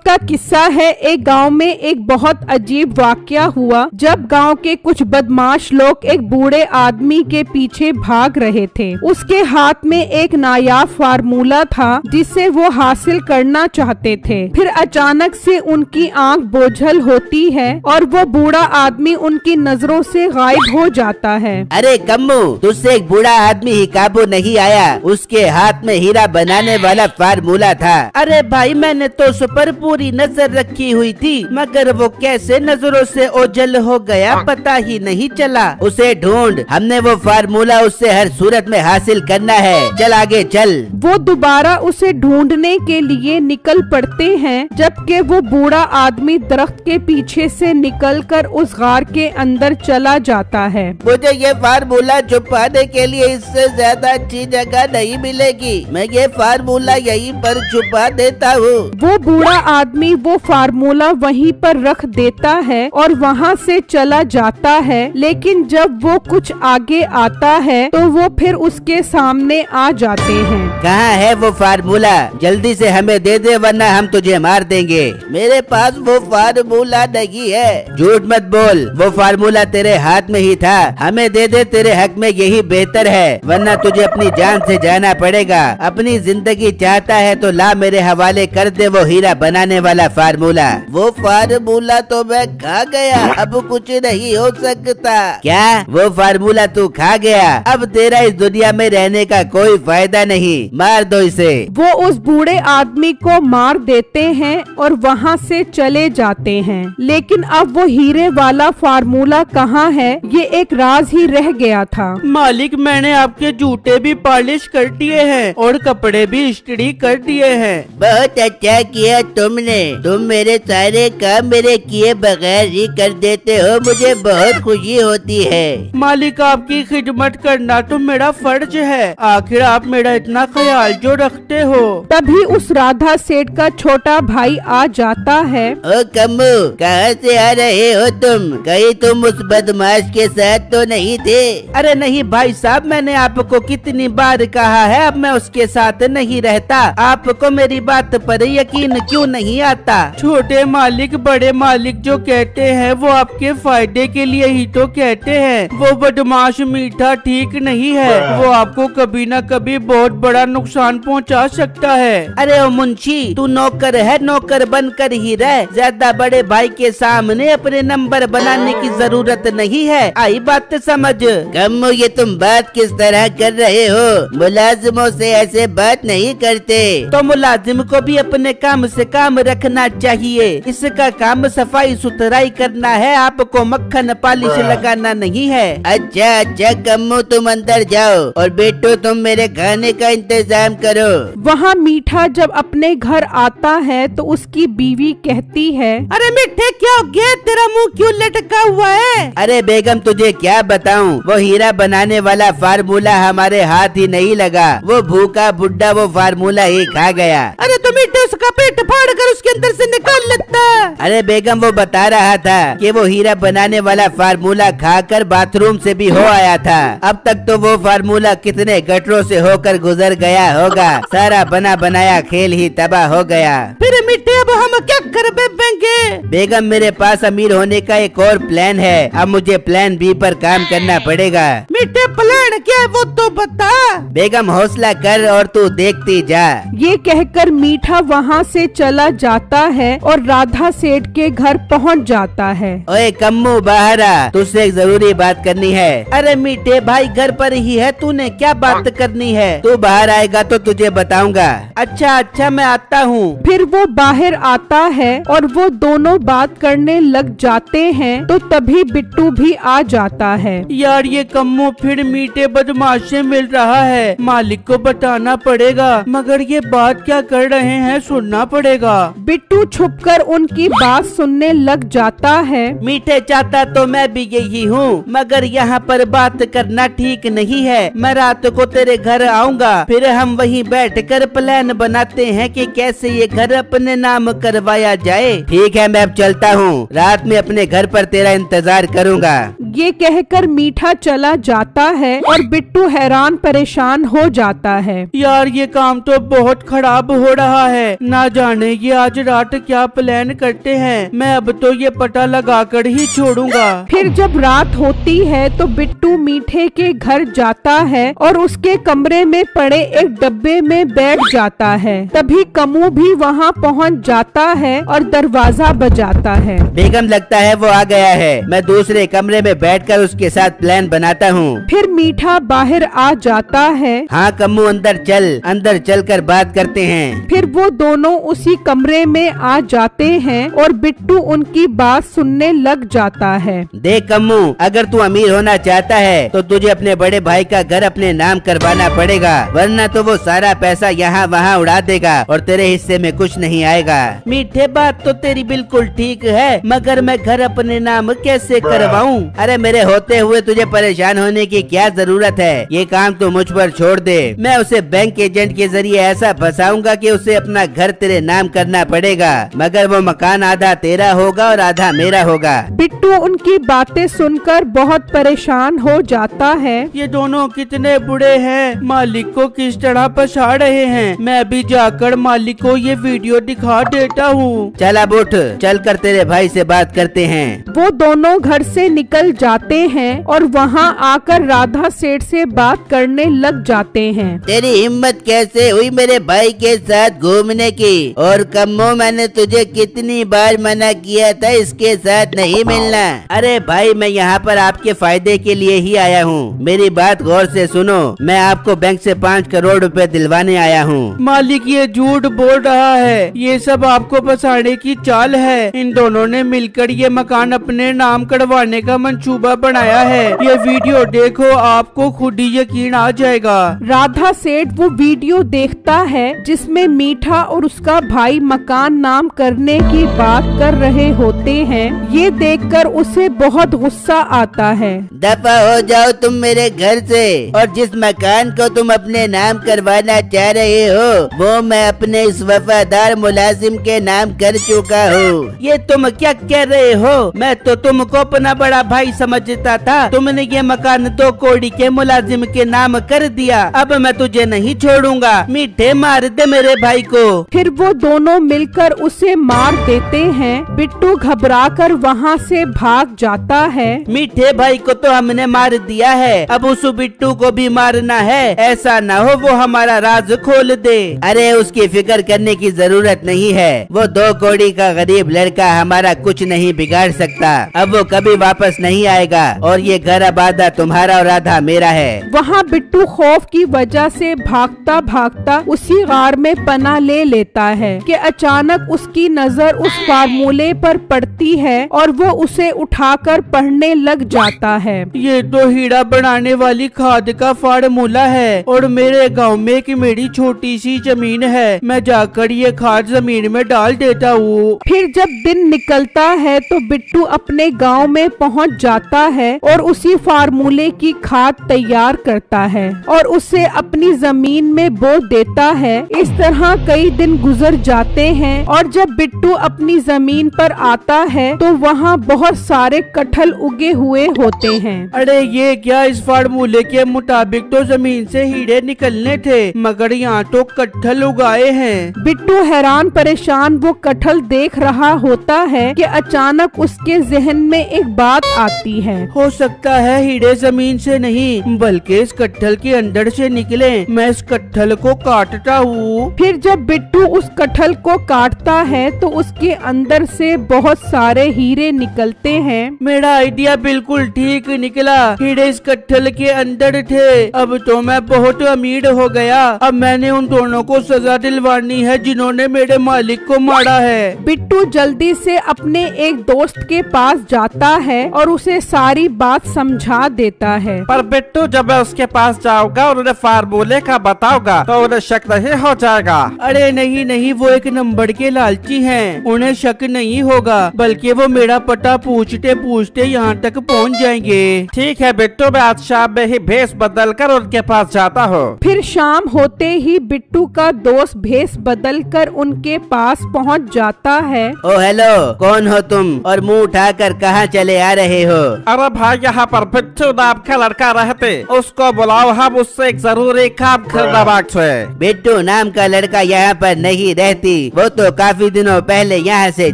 का किस्सा है। एक गांव में एक बहुत अजीब वाकया हुआ जब गांव के कुछ बदमाश लोग एक बूढ़े आदमी के पीछे भाग रहे थे। उसके हाथ में एक नायाब फार्मूला था जिसे वो हासिल करना चाहते थे। फिर अचानक से उनकी आंख बोझल होती है और वो बूढ़ा आदमी उनकी नजरों से गायब हो जाता है। अरे कम्मू, तुझसे एक बूढ़ा आदमी ही काबू नहीं आया। उसके हाथ में हीरा बनाने वाला फार्मूला था। अरे भाई, मैंने तो उस पर पूरी नजर रखी हुई थी, मगर वो कैसे नजरों से ओझल हो गया पता ही नहीं चला। उसे ढूंढ, हमने वो फार्मूला उससे हर सूरत में हासिल करना है। चल आगे चल। वो दोबारा उसे ढूंढने के लिए निकल पड़ते हैं, जबकि वो बूढ़ा आदमी दरख्त के पीछे से निकलकर उस गार के अंदर चला जाता है। मुझे ये फार्मूला छुपाने के लिए इससे ज्यादा अच्छी जगह नहीं मिलेगी। मैं ये फार्मूला यहीं पर छुपा देता हूँ। वो बूढ़ा आदमी वो फार्मूला वहीं पर रख देता है और वहाँ से चला जाता है। लेकिन जब वो कुछ आगे आता है तो वो फिर उसके सामने आ जाते हैं। कहाँ है वो फार्मूला? जल्दी से हमें दे दे वरना हम तुझे मार देंगे। मेरे पास वो फार्मूला नहीं है। झूठ मत बोल, वो फार्मूला तेरे हाथ में ही था। हमें दे दे, तेरे हक में यही बेहतर है, वरना तुझे अपनी जान से जाना पड़ेगा। अपनी जिंदगी चाहता है तो ला मेरे हवाले कर दे वो हीरा बनाने वाला फार्मूला। वो फार्मूला तो मैं खा गया, अब कुछ नहीं हो सकता। क्या? वो फार्मूला तू खा गया? अब तेरा इस दुनिया में रहने का कोई फायदा नहीं। मार दो इसे। वो उस बूढ़े आदमी को मार देते हैं और वहाँ से चले जाते हैं। लेकिन अब वो हीरे वाला फार्मूला कहाँ है, ये एक राज ही रह गया था। मालिक, मैंने आपके जूते भी पॉलिश कर दिए हैं और कपड़े भी इस्त्री कर दिए हैं। बहुत अच्छा किया तुमने। तुम मेरे सारे काम मेरे किए बगैर ही कर देते हो, मुझे बहुत खुशी होती है। मालिक, आपकी खिदमत करना तो मेरा फर्ज है। आखिर आप मेरा इतना ख्याल जो रखते हो। तभी उस राधा सेठ का छोटा भाई आ जाता है। ओ कम्मू, कहाँ से आ रहे हो तुम? कहीं तुम उस बदमाश के साथ तो नहीं थे? अरे नहीं भाई साहब, मैंने आपको कितनी बार कहा है अब मैं उसके साथ नहीं रहता। आपको मेरी बात पर यकीन क्यों नहीं आता? छोटे मालिक बड़े मालिक जो कहते हैं वो आपके फायदे के लिए ही तो कहते हैं। वो बदमाश मीठा ठीक नहीं है, वो आपको कभी न कभी बहुत बड़ा नुकसान पहुंचा सकता है। अरे ओ मुंशी, तू नौकर है, नौकर बनकर ही रह। ज्यादा बड़े भाई के सामने अपने नंबर बनाने की जरूरत नहीं है। आई बात समझ। कम्मू, ये तुम बात किस तरह कर रहे हो? मुलाजिमों से ऐसे बात नहीं करते। तो मुलाजिम को भी अपने काम से काम रखना चाहिए। इसका काम सफाई सुथराई करना है, आपको मक्खन पालिश लगाना नहीं है। अच्छा अच्छा कम्मू, तुम अंदर जाओ और बेटो तुम मेरे खाने का इंतजाम करो। वहाँ मीठा जब अपने घर आता है तो उसकी बीवी कहती है, अरे मीठे, क्या हो गया? तेरा मुंह क्यों लटका हुआ है? अरे बेगम, तुझे क्या बताऊं, वो हीरा बनाने वाला फार्मूला हमारे हाथ ही नहीं लगा। वो भूखा बुड्ढा वो फार्मूला ही खा गया। अरे तो मीठे, उसका पेट फाड़ कर उसके अंदर से निकाल लेता। अरे बेगम, वो बता रहा था कि वो हीरा बनाने वाला फार्मूला खाकर बाथरूम से भी हो आया था। अब तक तो वो फार्मूला कितने गटरों से होकर गुजर गया होगा। सारा बना बनाया खेल ही तबाह हो गया। फिर मीठे, अब हम क्या कर पाएंगे? बेगम, मेरे पास अमीर होने का एक और प्लान है। अब मुझे प्लान बी पर काम करना पड़ेगा। मीठे, प्लान क्या है वो तो बता। बेगम, हौसला कर और तू देखती जा। ये कहकर मीठा वहाँ से चला जाता है और राधा सेठ के घर पहुँच जाता है। ओए कम्मू, बाहर आ, तुझसे एक जरूरी बात करनी है। अरे मीठे भाई, घर पर ही है, तूने क्या बात करनी है? तू बाहर आएगा तो तुझे बताऊंगा। अच्छा अच्छा, मैं आता हूँ। फिर वो बाहर आता है और वो दोनों बात करने लग जाते हैं तो तभी बिट्टू भी आ जाता है। यार, ये कम्मू फिर मीठे बदमाश से मिल रहा है। मालिक को बताना पड़ेगा, मगर ये बात क्या कर रहे हैं सुनना पड़ेगा। बिट्टू छुपकर उनकी बात सुनने लग जाता है। मीठे, चाहता तो मैं भी यही हूँ, मगर यहाँ पर बात करना ठीक नहीं है। मैं रात को तेरे घर आऊँगा, फिर हम वहीं बैठकर प्लान बनाते हैं कि कैसे ये घर अपने नाम करवाया जाए। ठीक है, मैं अब चलता हूँ। रात में अपने घर पर तेरा इंतजार करूँगा। ये कहकर मीठा चला जाता है और बिट्टू हैरान परेशान हो जाता है। यार, ये काम तो बहुत खराब हो रहा है। ना जाने ये आज रात क्या प्लान करते हैं, मैं अब तो ये पता लगाकर ही छोड़ूंगा। फिर जब रात होती है तो बिट्टू मीठे के घर जाता है और उसके कमरे में पड़े एक डब्बे में बैठ जाता है। तभी कमू भी वहाँ पहुँच जाता है और दरवाजा बजाता है। बेगम, लगता है वो आ गया है। मैं दूसरे कमरे में बैठकर उसके साथ प्लान बनाता हूँ। फिर मीठा बाहर आ जाता है। हाँ कम्मू, अंदर चल कर बात करते हैं। फिर वो दोनों उसी कमरे में आ जाते हैं और बिट्टू उनकी बात सुनने लग जाता है। देख कम्मू, अगर तू अमीर होना चाहता है तो तुझे अपने बड़े भाई का घर अपने नाम करवाना पड़ेगा, वरना तो वो सारा पैसा यहाँ वहाँ उड़ा देगा और तेरे हिस्से में कुछ नहीं आएगा। मीठे, बात तो तेरी बिल्कुल ठीक है, मगर मैं घर अपने नाम कैसे करवाऊं? अरे मेरे होते हुए तुझे परेशान होने की क्या जरूरत है? ये काम तो मुझ पर छोड़ दे। मैं उसे बैंक एजेंट के जरिए ऐसा फंसाऊंगा कि उसे अपना घर तेरे नाम करना पड़ेगा, मगर वो मकान आधा तेरा होगा और आधा मेरा होगा। बिट्टू उनकी बातें सुनकर बहुत परेशान हो जाता है। ये दोनों कितने बुरे हैं, मालिक को किस तरह फंसा रहे हैं। मैं अभी जाकर मालिक को ये वीडियो दिखा देता हूँ। चल अब उठ, चल कर तेरे भाई से बात करते हैं। वो दोनों घर से निकल जाते हैं और वहाँ आकर राधा सेठ से बात करने लग जाते हैं। तेरी हिम्मत कैसे हुई मेरे भाई के साथ घूमने की? और कम्मो, मैंने तुझे कितनी बार मना किया था इसके साथ नहीं मिलना। अरे भाई, मैं यहाँ पर आपके फायदे के लिए ही आया हूँ। मेरी बात गौर से सुनो। मैं आपको बैंक से 5 करोड़ रुपए दिलवाने आया हूँ। मालिक, ये झूठ बोल रहा है। ये सब आपको फंसाने की चाल है। इन दोनों ने मिलकर ये मकान अपने नाम करवाने का मंसूबा बनाया है। ये वीडियो देखो, आपको खुद ही यकीन आ जाएगा। राधा सेठ वो वीडियो देखता है जिसमें मीठा और उसका भाई मकान नाम करने की बात कर रहे होते हैं। ये देखकर उसे बहुत गुस्सा आता है। दफा हो जाओ तुम मेरे घर से, और जिस मकान को तुम अपने नाम करवाना चाह रहे हो वो मैं अपने इस वफादार मुलाजिम के नाम कर चुका हूँ। ये तुम क्या कह रहे हो? मैं तो तुमको अपना बड़ा भाई समझता था। तुमने ये मकान 2 कौड़ी के मुलाजिम के नाम कर दिया। अब मैं तुझे नहीं छोड़ूंगा। मीठे, मार दे मेरे भाई को। फिर वो दोनों मिलकर उसे मार देते हैं। बिट्टू घबराकर वहाँ से भाग जाता है। मीठे भाई को तो हमने मार दिया है, अब उस बिट्टू को भी मारना है। ऐसा ना हो वो हमारा राज खोल दे। अरे उसकी फिक्र करने की जरूरत नहीं है। वो 2 कौड़ी का गरीब लड़का हमारा कुछ नहीं बिगाड़ सकता। अब वो कभी वापस नहीं आएगा और ये घर अब आधा तुम्हारा और आधा मेरा है। वहाँ बिट्टू खौफ की वजह से भागता भागता उसी गार में पनाह ले लेता है कि अचानक उसकी नजर उस फार्मूले पर पड़ती है और वो उसे उठाकर पढ़ने लग जाता है। ये तो हीरा बनाने वाली खाद का फार्मूला है और मेरे गांव में एक मेरी छोटी सी जमीन है। मैं जाकर ये खाद जमीन में डाल देता हूँ। फिर जब दिन निकलता है तो बिट्टू अपने गांव में पहुंच जाता है और उसी फार्मूले की खाद तैयार करता है और उसे अपनी जमीन में बो देता है। इस तरह कई दिन गुजर जाते हैं और जब बिट्टू अपनी जमीन पर आता है तो वहाँ बहुत सारे कटहल उगे हुए होते हैं। अरे ये क्या, इस फार्मूले के मुताबिक तो जमीन से हीरे निकलने थे, मगर यहाँ तो कटहल उगाए हैं। बिट्टू हैरान परेशान वो कटहल देख रहा होता है कि अचानक उसके जहन में एक बात आती है। हो सकता है हीरे जमीन से नहीं बल्कि इस कटहल के अंदर से निकले। मैं इस कटहल को काटता हूँ। फिर जब बिट्टू उस कटहल को काटता है तो उसके अंदर से बहुत सारे हीरे निकलते हैं। मेरा आइडिया बिल्कुल ठीक निकला। हीरे इस कटहल के अंदर थे। अब तो मैं बहुत अमीर हो गया। अब मैंने उन दोनों को सजा दिलवानी है जिन्होंने मेरे मालिक को मारा है। बिट्टू जल्दी से अपने एक दोस्त के पास जाता है और उसे सारी बात समझा देता है। पर बिट्टू, जब मैं उसके पास जाऊंगा और उन्हें फार्मूले का बताऊंगा तो उन्हें शक नहीं हो जाएगा। अरे नहीं नहीं, वो एक नंबर के लालची हैं। उन्हें शक नहीं होगा, बल्कि वो मेरा पता पूछते पूछते यहाँ तक पहुँच जाएंगे। ठीक है बिट्टू, मैं आज शाम में ही भेष बदल कर उनके पास जाता हूँ। फिर शाम होते ही बिट्टू का दोस्त भेष बदल कर उनके पास पहुँच जाता है। ओ हेलो, कौन हो तुम और मुंह उठाकर कहाँ चले आ रहे हो? अरे भाई, यहाँ पर बिट्टू नाम का लड़का रहते, उसको बुलाओ, हम उससे एक जरूरी काम करना बाकी है। बिट्टू नाम का लड़का यहाँ पर नहीं रहती। वो तो काफी दिनों पहले यहाँ से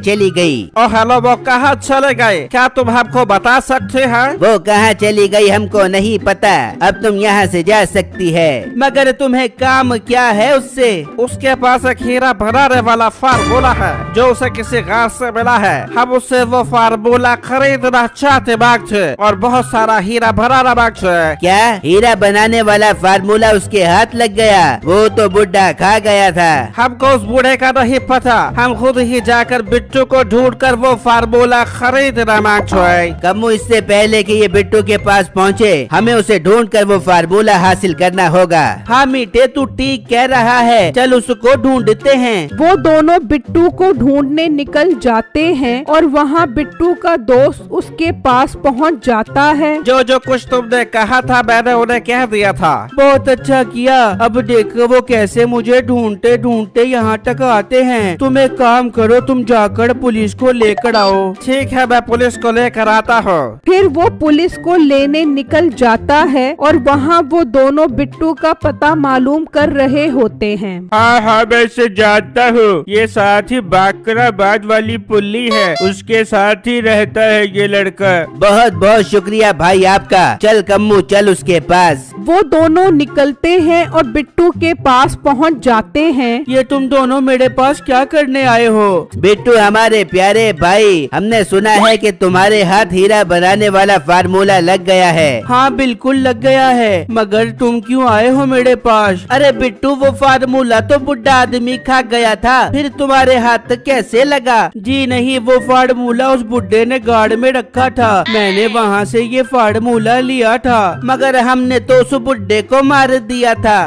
चली गई। ओ हेलो, वो कहाँ चले गए? क्या तुम हमको बता सकते हैं? वो कहाँ चली गई हमको नहीं पता, अब तुम यहाँ से जा सकती है। मगर तुम्हें काम क्या है उससे? उसके पास एक हीरा बनाने वाला फार्मूला है जो उसे किसी गांव से मिला है। हम उससे वो फार्मूला खरीदना चाहते थे और बहुत सारा हीरा बनाना मांगते हैं। क्या हीरा बनाने वाला फार्मूला उसके हाथ लग गया? वो तो बुढ़ा खा गया था। हमको उस बूढ़े का नहीं पता, हम खुद ही जाकर बिट्टू को ढूंढकर वो फार्मूला खरीदना मांगते हैं। कम्मू, इससे पहले कि ये बिट्टू के पास पहुँचे हमें उसे ढूंढकर वो फार्मूला हासिल करना होगा। हाँ मीठे, तू ठीक कह रहा है, चल उसको ढूंढते हैं। वो दोनों बिट्टू को ढूंढने निकल जाते हैं और वहाँ बिट्टू का दोस्त उसके पास पहुँच जाता है। जो कुछ तुमने कहा था मैंने उन्हें कह दिया था। बहुत अच्छा किया। अब देखो वो कैसे मुझे ढूंढते ढूंढते यहाँ तक आते हैं। तुम एक काम करो, तुम जाकर पुलिस को लेकर आओ। ठीक है, मैं पुलिस को लेकर आता हूँ। फिर वो पुलिस को लेने निकल जाता है और वहाँ वो दोनों बिट्टू का पता मालूम कर रहे होते हैं। हाँ, मैं इसे जानता हूँ। ये साथ ही बाकराबाद वाली पुल्ली है, उसके साथ ही रहता है ये लड़का। बहुत बहुत शुक्रिया भाई आपका। चल कम्मू, चल उसके पास। वो दोनों निकलते हैं और बिट्टू के पास पहुंच जाते हैं। ये तुम दोनों मेरे पास क्या करने आए हो? बिट्टू हमारे प्यारे भाई, हमने सुना है कि तुम्हारे हाथ हीरा बनाने वाला फार्मूला लग गया है। हाँ बिल्कुल लग गया है, मगर तुम क्यों आए हो मेरे पास? अरे बिट्टू, वो फार्मूला तो बुढ़ा आदमी खा गया था, फिर तुम्हारे हाथ कैसे लगा? जी नहीं, वो फार्मूला उस बुढ़े ने गाड़ में रखा था, मैंने वहाँ से ये फार्मूला लिया था, मगर हमने तो उस बुढ़े को मार दिया था।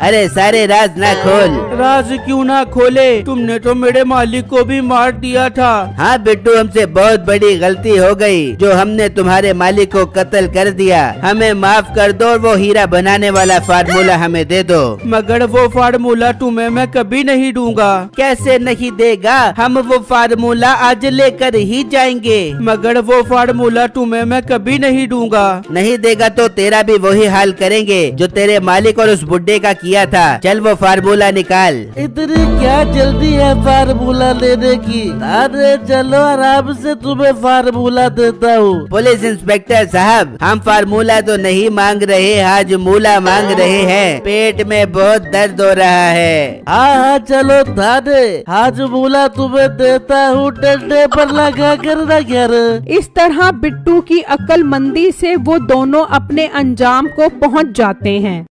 अरे सारे राज ना खोल। राज क्यों ना खोले? तुमने तो मेरे मालिक को भी मार दिया था। हाँ बिट्टू, हमसे बहुत बड़ी गलती हो गई जो हमने तुम्हारे मालिक को कत्ल कर दिया। हमें माफ कर दो और वो हीरा बनाने वाला फार्मूला हमें दे दो। मगर वो फार्मूला तुम्हें मैं कभी नहीं दूंगा। कैसे नहीं देगा? हम वो फार्मूला आज लेकर ही जाएंगे। मगर वो फार्मूला तुम्हें मैं कभी नहीं दूंगा। नहीं देगा तो तेरा भी वही हाल करेंगे जो तेरे मालिक और उस बुड्ढे का किया था। चल वो फार्मूला निकाल। इतनी क्या जल्दी है फार्मूला लेने की? अरे चलो आराम से तुम्हें फार्मूला देता हूँ। पुलिस इंस्पेक्टर साहब, हम फार्मूला तो नहीं मांग रहे, आज मूला मांग रहे हैं। पेट में बहुत दर्द हो रहा है। हाँ चलो थाने, आज मूला तुम्हें देता हूँ, डंडे पर लगा कर ना घर। इस तरह बिट्टू की अक्लमंदी से वो दोनों अपने अंजाम को पहुंच जाते हैं।